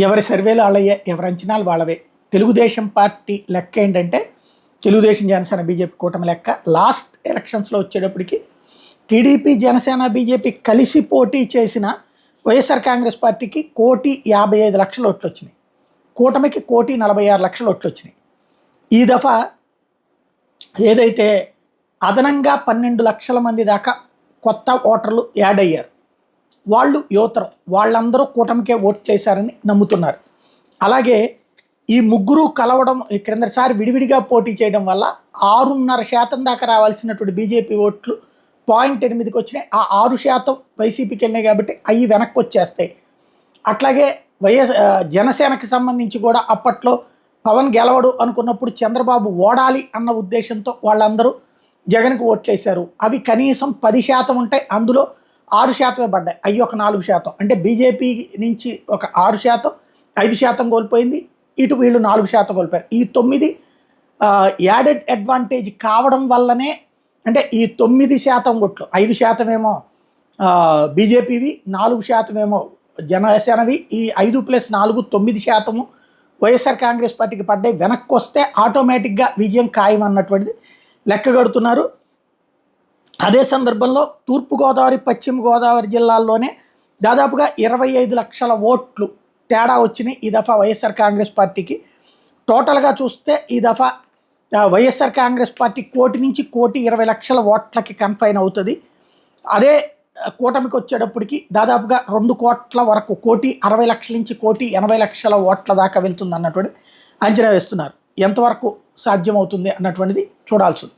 ఎవరి సర్వేలు వాళ్ళయ్యే, ఎవరి అంచనాలు వాళ్ళవే. తెలుగుదేశం పార్టీ లెక్క ఏంటంటే, తెలుగుదేశం జనసేన బీజేపీ కూటమి లెక్క లాస్ట్ ఎలక్షన్స్లో వచ్చేటప్పటికి టీడీపీ జనసేన బీజేపీ కలిసి పోటీ చేసిన వైఎస్ఆర్ కాంగ్రెస్ పార్టీకి 1,55,00,000 ఓట్లు వచ్చినాయి. కూటమికి 1,46,00,000 ఓట్లు వచ్చినాయి. ఈ దఫా ఏదైతే అదనంగా 12 లక్షల మంది దాకా కొత్త ఓటర్లు యాడ్ అయ్యారు, వాళ్ళు యువతరం, వాళ్ళందరూ కూటమికే ఓట్లేశారని నమ్ముతున్నారు. అలాగే ఈ ముగ్గురు కలవడం, క్రిందసారి విడివిడిగా పోటీ చేయడం వల్ల 6.5% దాకా రావాల్సినటువంటి బీజేపీ ఓట్లు 0.8కి వచ్చినాయి. ఆ 6% వైసీపీకి వెళ్ళినాయి కాబట్టి అవి వెనక్కి వచ్చేస్తాయి. అట్లాగే జనసేనకి సంబంధించి కూడా అప్పట్లో పవన్ గెలవడు అనుకున్నప్పుడు చంద్రబాబు ఓడాలి అన్న ఉద్దేశంతో వాళ్ళందరూ జగన్కి ఓట్లేశారు. అవి కనీసం 10% ఉంటాయి, అందులో 6% పడ్డాయి, అవి ఒక 4%. అంటే బీజేపీ నుంచి ఒక 6%, 5% కోల్పోయింది, ఇటు వీళ్ళు 4% కోల్పోయారు. ఈ 9 యాడెడ్ అడ్వాంటేజ్ కావడం వల్లనే, అంటే ఈ 9% ఓట్లు 5% ఏమో బీజేపీవి, 4% ఏమో జనసేనవి, ఈ 5+4 9% వైఎస్ఆర్ కాంగ్రెస్ పార్టీకి పడ్డాయి. వెనక్కి వస్తే ఆటోమేటిక్గా విజయం ఖాయం అన్నటువంటిది లెక్క కడుతున్నారు. అదే సందర్భంలో తూర్పుగోదావరి, పశ్చిమ గోదావరి జిల్లాల్లోనే దాదాపుగా 25 లక్షల ఓట్లు తేడా వచ్చినాయి ఈ దఫా వైఎస్ఆర్ కాంగ్రెస్ పార్టీకి. టోటల్గా చూస్తే ఈ దఫా వైఎస్ఆర్ కాంగ్రెస్ పార్టీ 1 నుంచి 1,20,00,000 ఓట్లకి కన్ఫైన్ అవుతుంది. అదే కూటమికి వచ్చేటప్పటికి దాదాపుగా 2 కోట్ల వరకు, 1,60,00,000 నుంచి 1,80,00,000 ఓట్ల దాకా వెళ్తుంది అన్నటువంటి అంచనా వేస్తున్నారు. ఎంతవరకు సాధ్యమవుతుంది అన్నటువంటిది చూడాల్సి ఉంది.